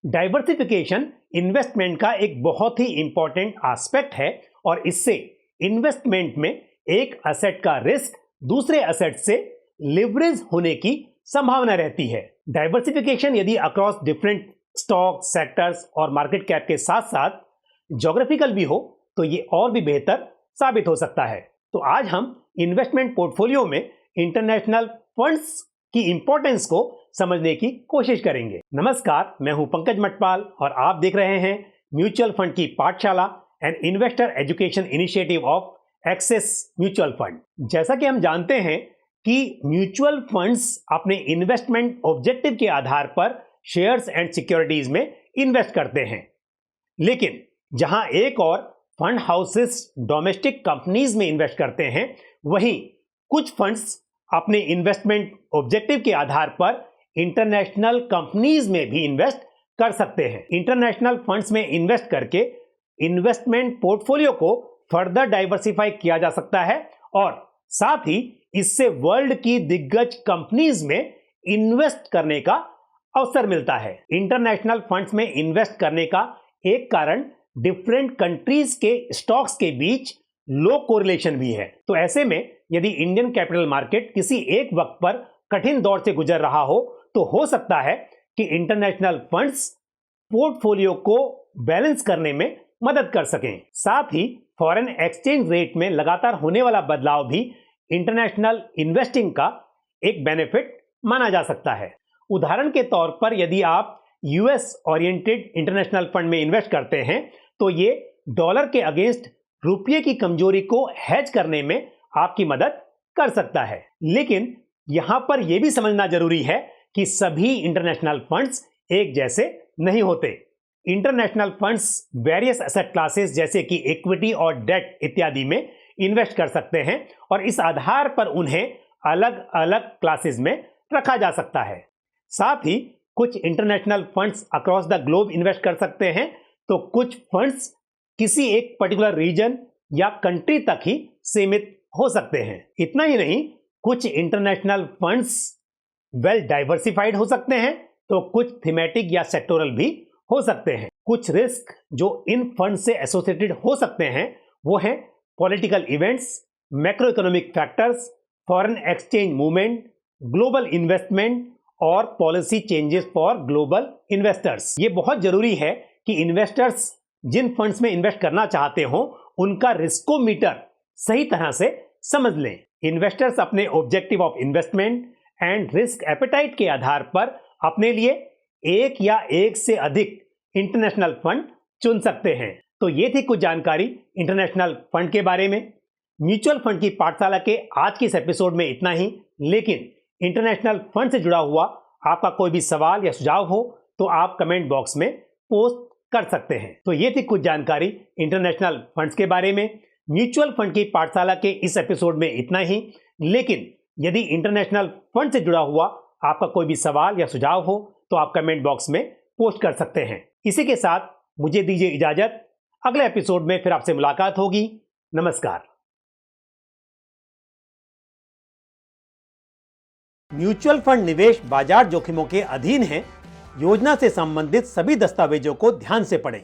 Diversification investment का एक बहुत ही इंपॉर्टेंट एस्पेक्ट है और इससे इन्वेस्टमेंट में एक एसेट का रिस्क दूसरे एसेट से लिवरेज होने की संभावना रहती है। डाइवर्सिफिकेशन यदि अक्रॉस डिफरेंट स्टॉक सेक्टर्स और मार्केट कैप के साथ साथ ज्योग्राफिकल भी हो तो ये और भी बेहतर साबित हो सकता है। तो आज हम इन्वेस्टमेंट पोर्टफोलियो में इंटरनेशनल फंड्स की इंपॉर्टेंस को समझने की कोशिश करेंगे। नमस्कार, मैं हूं पंकज मटपाल और आप देख रहे हैं म्यूचुअल फंड की पाठशाला and investor education initiative of axis mutual fund. जैसा कि हम जानते हैं कि म्यूचुअल फंड्स अपने इन्वेस्टमेंट ऑब्जेक्टिव के आधार पर शेयर्स एंड सिक्योरिटीज में इन्वेस्ट करते हैं, लेकिन जहां एक और फंड हाउसेस डोमेस्टिक कंपनीज में इन्वेस्ट करते हैं, वहीं कुछ फंड्स अपने इन्वेस्टमेंट ऑब्जेक्टिव के आधार पर इंटरनेशनल कंपनीज में भी इन्वेस्ट कर सकते हैं। इंटरनेशनल फंड्स में इन्वेस्ट करके इन्वेस्टमेंट पोर्टफोलियो को फर्दर डाइवर्सिफाई किया जा सकता है और साथ ही इससे वर्ल्ड की दिग्गज कंपनीज में इन्वेस्ट करने का अवसर मिलता है। इंटरनेशनल फंड्स में इन्वेस्ट करने का एक कारण डिफरेंट कंट्रीज के स्टॉक्स के बीच लो कोरिलेशन भी है। तो ऐसे में यदि इंडियन कैपिटल मार्केट किसी एक वक्त पर कठिन दौर से गुजर रहा हो तो हो सकता है कि इंटरनेशनल फंड्स पोर्टफोलियो को बैलेंस करने में मदद कर सकें। साथ ही फॉरेन एक्सचेंज रेट में लगातार होने वाला बदलाव भी इंटरनेशनल इन्वेस्टिंग का एक बेनिफिट माना जा सकता है। उदाहरण के तौर पर यदि आप यूएस ओरिएंटेड इंटरनेशनल फंड में इन्वेस्ट करते हैं तो ये डॉलर के अगेंस्ट रुपये की कमजोरी को हेज करने में आपकी मदद कर सकता है। लेकिन यहां पर यह भी समझना जरूरी है कि सभी इंटरनेशनल फंड्स एक जैसे नहीं होते। International funds various asset classes जैसे कि इक्विटी और डेट इत्यादि में इन्वेस्ट कर सकते हैं और इस आधार पर उन्हें अलग अलग क्लासेस में रखा जा सकता है। साथ ही कुछ international funds across the globe invest कर सकते हैं, तो कुछ फंड्स किसी एक पर्टिकुलर रीजन या कंट्री तक ही सीमित हो सकते हैं। इतना ही नहीं, कुछ इंटरनेशनल फंड्स वेल डाइवर्सिफाइड हो सकते हैं तो कुछ थीमेटिक या सेक्टोरल भी हो सकते हैं। कुछ रिस्क जो इन फंड से एसोसिएटेड हो सकते हैं वो हैं political events, macro economic factors, foreign exchange movement, global investment और policy changes for global investors. ये बहुत जरूरी है कि इन्वेस्टर्स जिन फंड्स में इन्वेस्ट करना चाहते हो उनका रिस्कोमीटर सही तरह से समझ लें। इन्वेस्टर्स अपने objective of investment and risk appetite के आधार पर अपने लिए एक या एक से अधिक इंटरनेशनल फंड चुन सकते हैं। तो ये थी कुछ जानकारी इंटरनेशनल फंड के बारे में। म्यूचुअल फंड की पाठशाला के आज के इस एपिसोड में इतना ही, लेकिन इंटरनेशनल फंड से जुड़ा हुआ आपका कोई भी सवाल या सुझाव हो तो आप कमेंट बॉक्स में पोस्ट कर सकते हैं। तो ये थी कुछ जानकारी इंटरनेशनल फंड्स के बारे में। म्यूचुअल फंड की पाठशाला के इस एपिसोड में इतना ही, लेकिन यदि इंटरनेशनल फंड से जुड़ा हुआ आपका कोई भी सवाल या सुझाव हो तो आप कमेंट बॉक्स में पोस्ट कर सकते हैं। इसी के साथ मुझे दीजिए इजाजत, अगले एपिसोड में फिर आपसे मुलाकात होगी। नमस्कार। म्यूचुअल फंड निवेश बाजार जोखिमों के अधीन है। योजना से संबंधित सभी दस्तावेजों को ध्यान से पढ़ें।